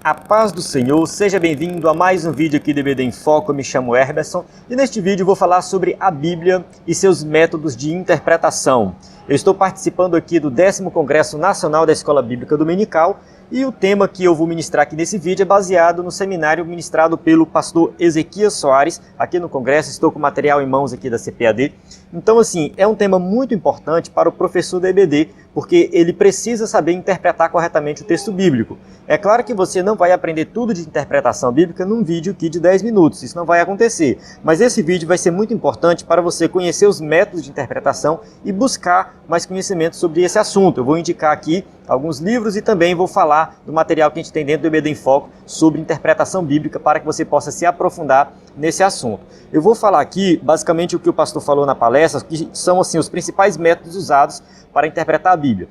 A paz do Senhor, seja bem-vindo a mais um vídeo aqui do EBD em Foco. Eu me chamo Herberson e neste vídeo vou falar sobre a Bíblia e seus métodos de interpretação. Eu estou participando aqui do 10º Congresso Nacional da Escola Bíblica Dominical e o tema que eu vou ministrar aqui nesse vídeo é baseado no seminário ministrado pelo pastor Ezequias Soares. Aqui no Congresso, estou com o material em mãos aqui da CPAD. Então, assim, é um tema muito importante para o professor do EBD, porque ele precisa saber interpretar corretamente o texto bíblico. É claro que você não vai aprender tudo de interpretação bíblica num vídeo aqui de 10 minutos, isso não vai acontecer. Mas esse vídeo vai ser muito importante para você conhecer os métodos de interpretação e buscar mais conhecimento sobre esse assunto. Eu vou indicar aqui alguns livros e também vou falar do material que a gente tem dentro do EBD em Foco sobre interpretação bíblica para que você possa se aprofundar nesse assunto. Eu vou falar aqui basicamente o que o pastor falou na palestra, que são assim os principais métodos usados para interpretar a Bíblia.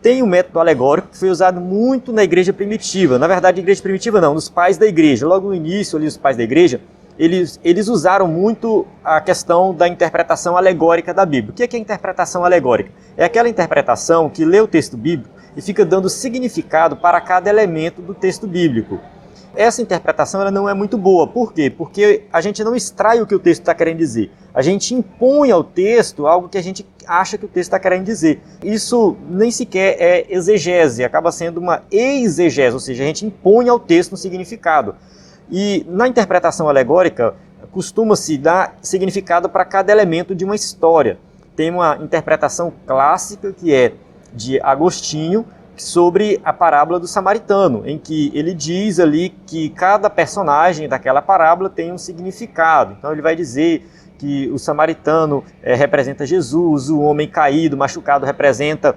Tem o método alegórico que foi usado muito na igreja primitiva. Na verdade, igreja primitiva não, nos pais da igreja. Logo no início, ali, os pais da igreja, eles usaram muito a questão da interpretação alegórica da Bíblia. O que é a interpretação alegórica? É aquela interpretação que lê o texto bíblico e fica dando significado para cada elemento do texto bíblico. Essa interpretação ela não é muito boa. Por quê? Porque a gente não extrai o que o texto está querendo dizer. A gente impõe ao texto algo que a gente acha que o texto está querendo dizer. Isso nem sequer é exegese, acaba sendo uma exegese, ou seja, a gente impõe ao texto um significado. E na interpretação alegórica, costuma-se dar significado para cada elemento de uma história. Tem uma interpretação clássica que é de Agostinho, sobre a parábola do samaritano, em que ele diz ali que cada personagem daquela parábola tem um significado. Então ele vai dizer que o samaritano representa Jesus, o homem caído, machucado representa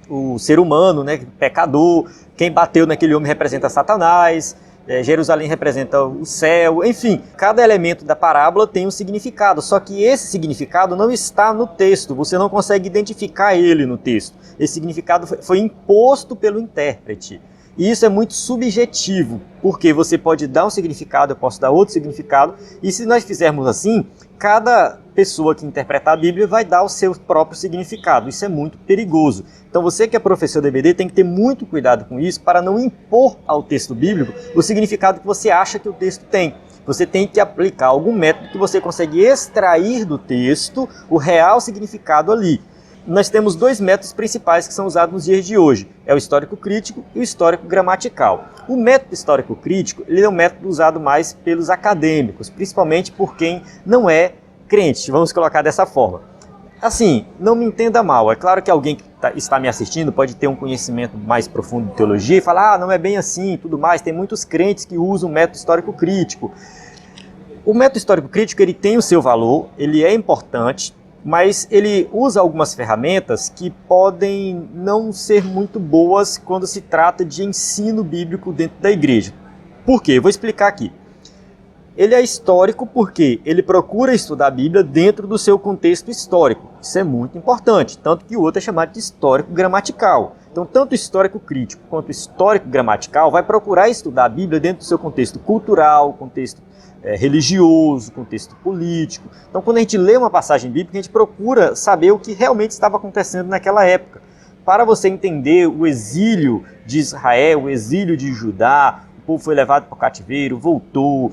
o ser humano, né, pecador, quem bateu naquele homem representa Satanás, Jerusalém representa o céu, enfim, cada elemento da parábola tem um significado, só que esse significado não está no texto, você não consegue identificar ele no texto. Esse significado foi imposto pelo intérprete. E isso é muito subjetivo, porque você pode dar um significado, eu posso dar outro significado, e se nós fizermos assim, cada pessoa que interpretar a Bíblia vai dar o seu próprio significado. Isso é muito perigoso. Então você que é professor do EBD tem que ter muito cuidado com isso para não impor ao texto bíblico o significado que você acha que o texto tem. Você tem que aplicar algum método que você consegue extrair do texto o real significado ali. Nós temos dois métodos principais que são usados nos dias de hoje. É o histórico crítico e o histórico gramatical. O método histórico crítico ele é um método usado mais pelos acadêmicos, principalmente por quem não é crente, vamos colocar dessa forma. Assim, não me entenda mal, é claro que alguém que está me assistindo pode ter um conhecimento mais profundo de teologia e falar, não é bem assim, tudo mais, tem muitos crentes que usam o método histórico crítico. O método histórico crítico ele tem o seu valor, ele é importante, mas ele usa algumas ferramentas que podem não ser muito boas quando se trata de ensino bíblico dentro da igreja. Por quê? Vou explicar aqui. Ele é histórico porque ele procura estudar a Bíblia dentro do seu contexto histórico. Isso é muito importante, tanto que o outro é chamado de histórico gramatical. Então, tanto o histórico crítico quanto o histórico gramatical vai procurar estudar a Bíblia dentro do seu contexto cultural, contexto religioso, contexto político. Então, quando a gente lê uma passagem bíblica, a gente procura saber o que realmente estava acontecendo naquela época. Para você entender o exílio de Israel, o exílio de Judá, o povo foi levado para o cativeiro, voltou.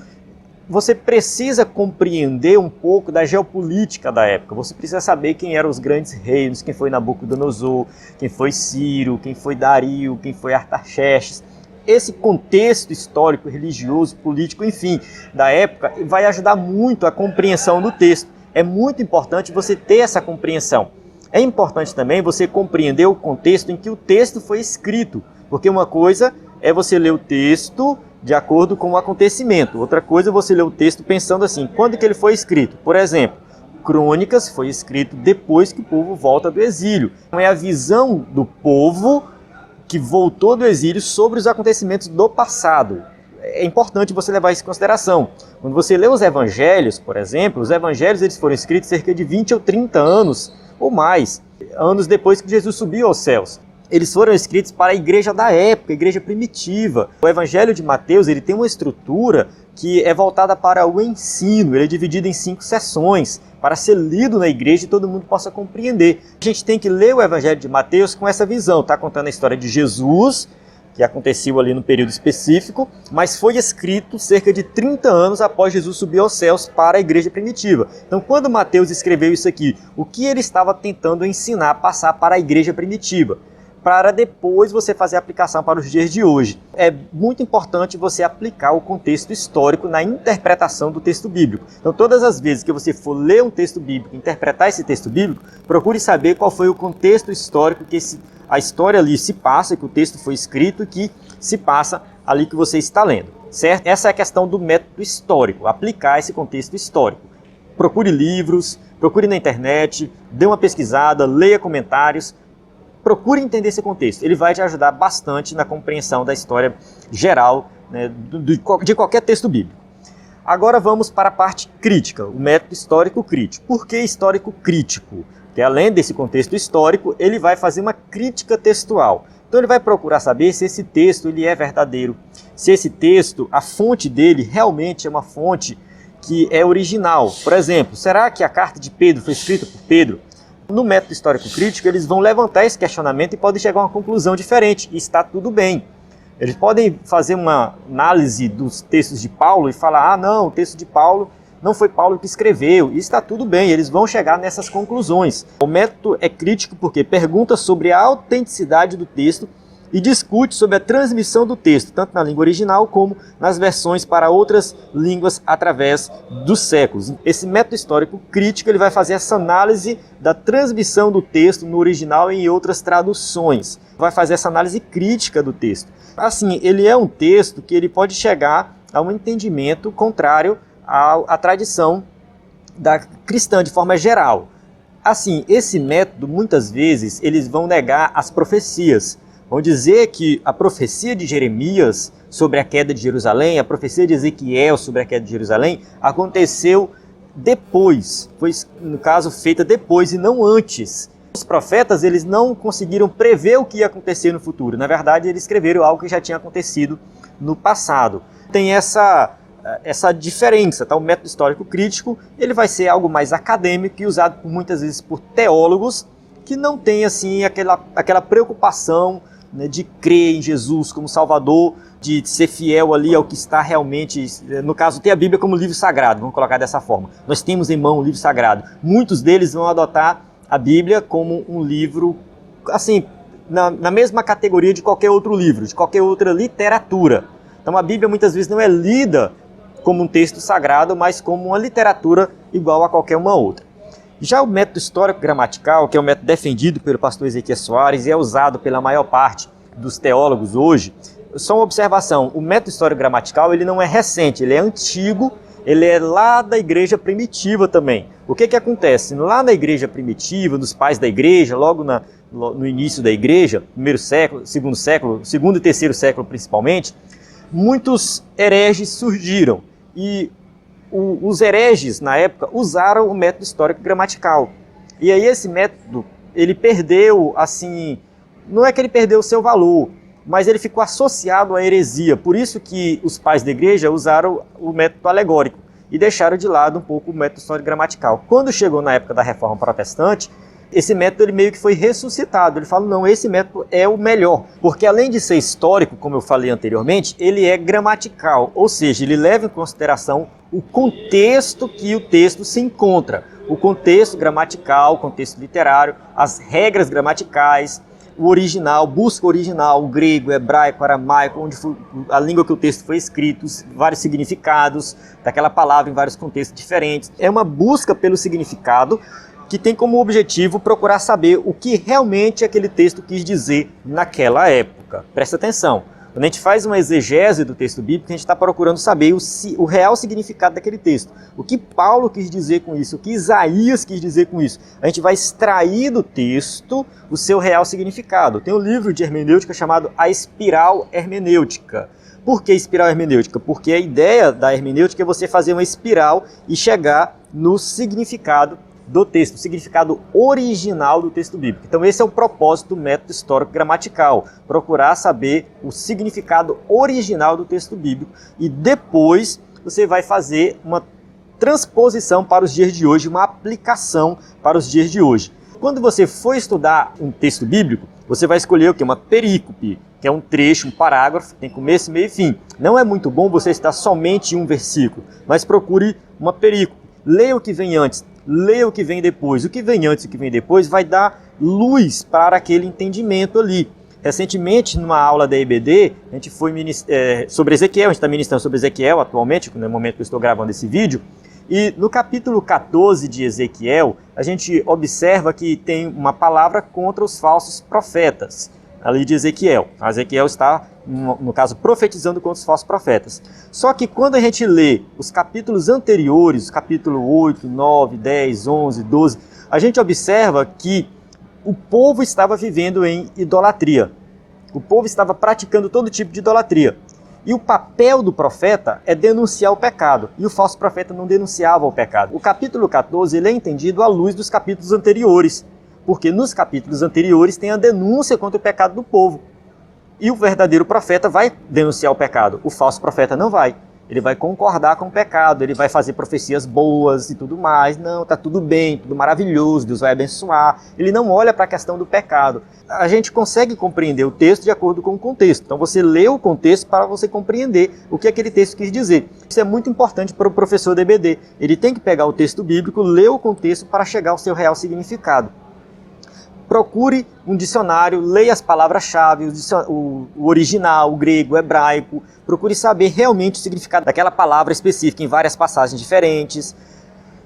Você precisa compreender um pouco da geopolítica da época. Você precisa saber quem eram os grandes reinos, quem foi Nabucodonosor, quem foi Ciro, quem foi Dario, quem foi Artaxerxes. Esse contexto histórico, religioso, político, enfim, da época, vai ajudar muito a compreensão do texto. É muito importante você ter essa compreensão. É importante também você compreender o contexto em que o texto foi escrito, porque uma coisa é você ler o texto de acordo com o acontecimento. Outra coisa é você ler o texto pensando assim, quando que ele foi escrito? Por exemplo, Crônicas foi escrito depois que o povo volta do exílio. Então é a visão do povo que voltou do exílio sobre os acontecimentos do passado. É importante você levar isso em consideração. Quando você lê os evangelhos, por exemplo, os evangelhos eles foram escritos cerca de 20 ou 30 anos ou mais, anos depois que Jesus subiu aos céus. Eles foram escritos para a igreja da época, a igreja primitiva. O Evangelho de Mateus ele tem uma estrutura que é voltada para o ensino, ele é dividido em 5 seções, para ser lido na igreja e todo mundo possa compreender. A gente tem que ler o Evangelho de Mateus com essa visão, está contando a história de Jesus, que aconteceu ali no período específico, mas foi escrito cerca de 30 anos após Jesus subir aos céus para a igreja primitiva. Então, quando Mateus escreveu isso aqui, o que ele estava tentando ensinar, passar para a igreja primitiva? Para depois você fazer a aplicação para os dias de hoje. É muito importante você aplicar o contexto histórico na interpretação do texto bíblico. Então, todas as vezes que você for ler um texto bíblico, interpretar esse texto bíblico, procure saber qual foi o contexto histórico que a história ali se passa, que o texto foi escrito e que se passa ali que você está lendo, certo? Essa é a questão do método histórico, aplicar esse contexto histórico. Procure livros, procure na internet, dê uma pesquisada, leia comentários, procure entender esse contexto. Ele vai te ajudar bastante na compreensão da história geral, né, de qualquer texto bíblico. Agora vamos para a parte crítica, o método histórico crítico. Por que histórico crítico? Porque além desse contexto histórico, ele vai fazer uma crítica textual. Então ele vai procurar saber se esse texto ele é verdadeiro, se esse texto, a fonte dele realmente é uma fonte que é original. Por exemplo, será que a carta de Pedro foi escrita por Pedro? No método histórico crítico, eles vão levantar esse questionamento e podem chegar a uma conclusão diferente, e está tudo bem. Eles podem fazer uma análise dos textos de Paulo e falar, ah não, o texto de Paulo não foi Paulo que escreveu, e está tudo bem, eles vão chegar nessas conclusões. O método é crítico porque pergunta sobre a autenticidade do texto e discute sobre a transmissão do texto, tanto na língua original como nas versões para outras línguas através dos séculos. Esse método histórico crítico ele vai fazer essa análise da transmissão do texto no original e em outras traduções. Vai fazer essa análise crítica do texto. Assim, ele é um texto que ele pode chegar a um entendimento contrário à tradição cristã de forma geral. Assim, esse método, muitas vezes, eles vão negar as profecias. Vão dizer que a profecia de Jeremias sobre a queda de Jerusalém, a profecia de Ezequiel sobre a queda de Jerusalém, aconteceu depois, foi, no caso, feita depois e não antes. Os profetas eles não conseguiram prever o que ia acontecer no futuro. Na verdade, eles escreveram algo que já tinha acontecido no passado. Tem essa diferença, tá? O método histórico crítico ele vai ser algo mais acadêmico e usado muitas vezes por teólogos que não têm assim, aquela preocupação, né, de crer em Jesus como Salvador, de ser fiel ali ao que está realmente, no caso, ter a Bíblia como livro sagrado, vamos colocar dessa forma. Nós temos em mão o livro sagrado. Muitos deles vão adotar a Bíblia como um livro, assim, na mesma categoria de qualquer outro livro, de qualquer outra literatura. Então a Bíblia muitas vezes não é lida como um texto sagrado, mas como uma literatura igual a qualquer uma outra. Já o método histórico-gramatical, que é o método defendido pelo pastor Ezequiel Soares e é usado pela maior parte dos teólogos hoje, só uma observação, o método histórico-gramatical ele não é recente, ele é antigo, ele é lá da igreja primitiva também. O que acontece? Lá na igreja primitiva, nos pais da igreja, logo no início da igreja, primeiro século, segundo e terceiro século principalmente, muitos hereges surgiram e os hereges, na época, usaram o método histórico-gramatical. E aí esse método, ele perdeu, assim, não é que ele perdeu o seu valor, mas ele ficou associado à heresia. Por isso que os pais da igreja usaram o método alegórico e deixaram de lado um pouco o método histórico-gramatical. Quando chegou na época da Reforma Protestante, esse método ele meio que foi ressuscitado. Ele fala, não, esse método é o melhor, porque além de ser histórico, como eu falei anteriormente, ele é gramatical, ou seja, ele leva em consideração o contexto que o texto se encontra, o contexto gramatical, o contexto literário, as regras gramaticais, o original, busca original, o grego, o hebraico, o aramaico, onde foi a língua que o texto foi escrito, vários significados daquela palavra em vários contextos diferentes. É uma busca pelo significado que tem como objetivo procurar saber o que realmente aquele texto quis dizer naquela época. Presta atenção, quando a gente faz uma exegese do texto bíblico, a gente está procurando saber o real significado daquele texto. O que Paulo quis dizer com isso, o que Isaías quis dizer com isso. A gente vai extrair do texto o seu real significado. Tem um livro de hermenêutica chamado A Espiral Hermenêutica. Por que espiral hermenêutica? Porque a ideia da hermenêutica é você fazer uma espiral e chegar no significado do texto, o significado original do texto bíblico. Então esse é o propósito do método histórico-gramatical, procurar saber o significado original do texto bíblico e depois você vai fazer uma transposição para os dias de hoje, uma aplicação para os dias de hoje. Quando você for estudar um texto bíblico, você vai escolher o quê? Uma perícope. que é um trecho, um parágrafo, tem começo, meio e fim. Não é muito bom você estar somente em um versículo, mas procure uma perícope. Leia o que vem antes, leia o que vem depois. O que vem antes e o que vem depois vai dar luz para aquele entendimento ali. Recentemente, numa aula da EBD, a gente foi sobre Ezequiel, a gente está ministrando sobre Ezequiel atualmente, no momento que eu estou gravando esse vídeo, e no capítulo 14 de Ezequiel, a gente observa que tem uma palavra contra os falsos profetas, ali de Ezequiel. Ezequiel está, no caso, profetizando contra os falsos profetas. Só que quando a gente lê os capítulos anteriores, capítulo 8, 9, 10, 11, 12, a gente observa que o povo estava vivendo em idolatria. O povo estava praticando todo tipo de idolatria. E o papel do profeta é denunciar o pecado. E o falso profeta não denunciava o pecado. O capítulo 14 ele é entendido à luz dos capítulos anteriores. Porque nos capítulos anteriores tem a denúncia contra o pecado do povo. E o verdadeiro profeta vai denunciar o pecado. O falso profeta não vai. Ele vai concordar com o pecado, ele vai fazer profecias boas e tudo mais. Não, está tudo bem, tudo maravilhoso, Deus vai abençoar. Ele não olha para a questão do pecado. A gente consegue compreender o texto de acordo com o contexto. Então você lê o contexto para você compreender o que aquele texto quis dizer. Isso é muito importante para o professor de EBD. Ele tem que pegar o texto bíblico, ler o contexto para chegar ao seu real significado. Procure um dicionário, leia as palavras-chave, o original, o grego, o hebraico. Procure saber realmente o significado daquela palavra específica em várias passagens diferentes.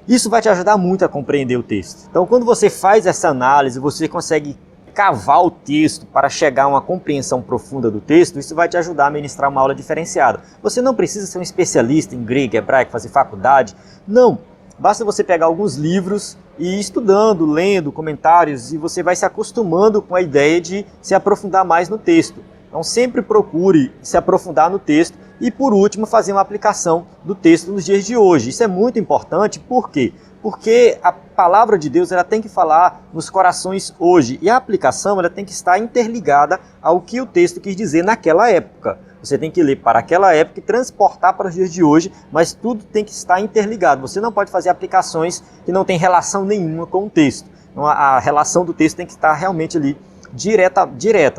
Isso vai te ajudar muito a compreender o texto. Então, quando você faz essa análise, você consegue cavar o texto para chegar a uma compreensão profunda do texto, isso vai te ajudar a ministrar uma aula diferenciada. Você não precisa ser um especialista em grego, hebraico, fazer faculdade. Não. Basta você pegar alguns livros e ir estudando, lendo comentários, e você vai se acostumando com a ideia de se aprofundar mais no texto. Então sempre procure se aprofundar no texto e, por último, fazer uma aplicação do texto nos dias de hoje. Isso é muito importante, por quê? Porque a palavra de Deus ela tem que falar nos corações hoje, e a aplicação ela tem que estar interligada ao que o texto quis dizer naquela época. Você tem que ler para aquela época e transportar para os dias de hoje, mas tudo tem que estar interligado. Você não pode fazer aplicações que não têm relação nenhuma com o texto. Então, a relação do texto tem que estar realmente ali direta,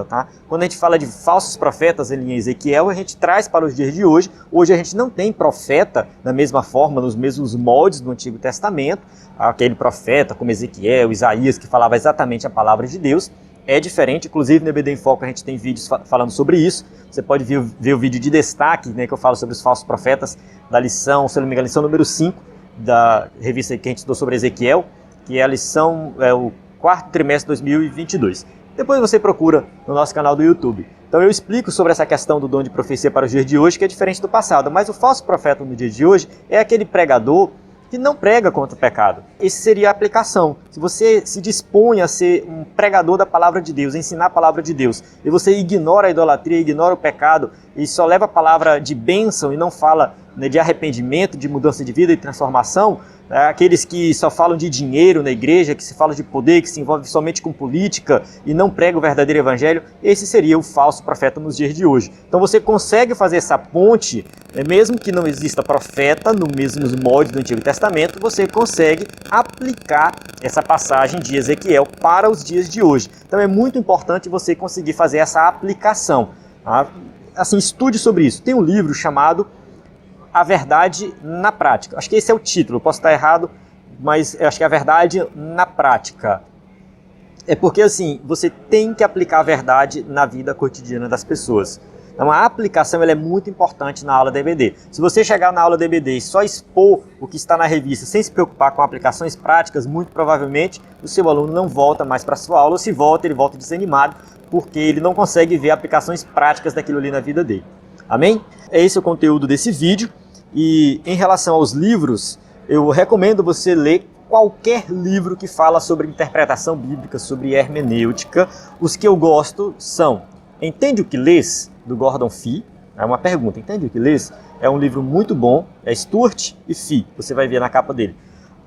tá? Quando a gente fala de falsos profetas em Ezequiel, a gente traz para os dias de hoje. Hoje a gente não tem profeta da mesma forma, nos mesmos moldes do Antigo Testamento. Aquele profeta como Ezequiel, Isaías, que falava exatamente a palavra de Deus. É diferente, inclusive no EBD em Foco a gente tem vídeos falando sobre isso. Você pode ver o vídeo de destaque, né, que eu falo sobre os falsos profetas, da lição, se não me engano, lição número 5, da revista que a gente estudou sobre Ezequiel, que é a lição, o quarto trimestre de 2022. Depois você procura no nosso canal do YouTube. Então eu explico sobre essa questão do dom de profecia para os dias de hoje, que é diferente do passado. Mas o falso profeta no dia de hoje é aquele pregador que não prega contra o pecado. Essa seria a aplicação. Se você se dispõe a ser um pregador da palavra de Deus, ensinar a palavra de Deus, e você ignora a idolatria, ignora o pecado, e só leva a palavra de bênção e não fala, né, de arrependimento, de mudança de vida e transformação, aqueles que só falam de dinheiro na igreja, que se fala de poder, que se envolve somente com política e não prega o verdadeiro evangelho, esse seria o falso profeta nos dias de hoje. Então você consegue fazer essa ponte, mesmo que não exista profeta no mesmos moldes do Antigo Testamento, você consegue aplicar essa passagem de Ezequiel para os dias de hoje. Então é muito importante você conseguir fazer essa aplicação. Tá? Assim, estude sobre isso. Tem um livro chamado A Verdade na Prática. Acho que esse é o título, posso estar errado, mas eu acho que é A Verdade na Prática. É porque assim, você tem que aplicar a verdade na vida cotidiana das pessoas. Então a aplicação ela é muito importante na aula da EBD. Se você chegar na aula da EBD e só expor o que está na revista sem se preocupar com aplicações práticas, muito provavelmente o seu aluno não volta mais para a sua aula, ou se volta, ele volta desanimado, porque ele não consegue ver aplicações práticas daquilo ali na vida dele. Amém? É esse o conteúdo desse vídeo. E em relação aos livros, eu recomendo você ler qualquer livro que fala sobre interpretação bíblica, sobre hermenêutica. Os que eu gosto são Entende o que Lês, do Gordon Fee. É uma pergunta, Entende o que Lês? É um livro muito bom, é Stuart e Fee, você vai ver na capa dele.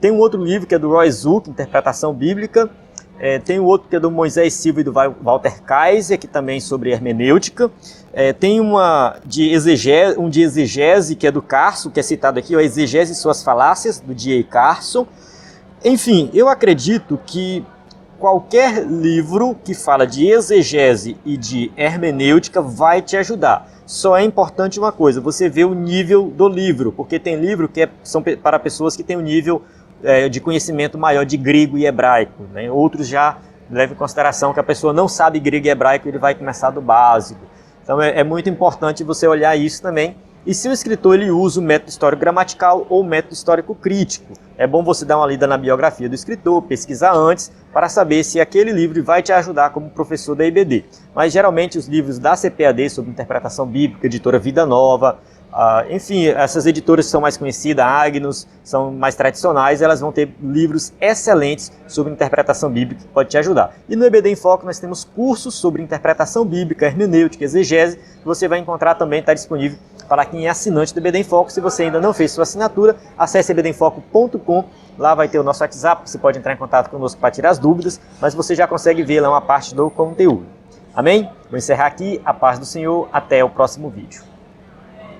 Tem um outro livro que é do Roy Zuck, Interpretação Bíblica. Tem um outro que é do Moisés Silva e do Walter Kaiser, que também é sobre hermenêutica. Tem um de exegese, que é do Carson, que é citado aqui, a Exegese e Suas Falácias, do D.A. Carson. Enfim, eu acredito que qualquer livro que fala de exegese e de hermenêutica vai te ajudar. Só é importante uma coisa, você vê o nível do livro, porque tem livro que são para pessoas que têm um nível de conhecimento maior de grego e hebraico, né? Outros já levam em consideração que a pessoa não sabe grego e hebraico, ele vai começar do básico. Então é muito importante você olhar isso também. E se o escritor ele usa o método histórico-gramatical ou o método histórico-crítico, é bom você dar uma lida na biografia do escritor, pesquisar antes, para saber se aquele livro vai te ajudar como professor da IBD. Mas geralmente os livros da CPAD sobre interpretação bíblica, editora Vida Nova, enfim, essas editoras que são mais conhecidas, Agnus, são mais tradicionais, elas vão ter livros excelentes sobre interpretação bíblica que pode te ajudar. E no EBD em Foco nós temos cursos sobre interpretação bíblica, hermenêutica, exegese, que você vai encontrar também, está disponível para quem é assinante do EBD em Foco. Se você ainda não fez sua assinatura, acesse ebdemfoco.com, lá vai ter o nosso WhatsApp, você pode entrar em contato conosco para tirar as dúvidas, mas você já consegue ver lá uma parte do conteúdo. Amém? Vou encerrar aqui, a paz do Senhor, até o próximo vídeo.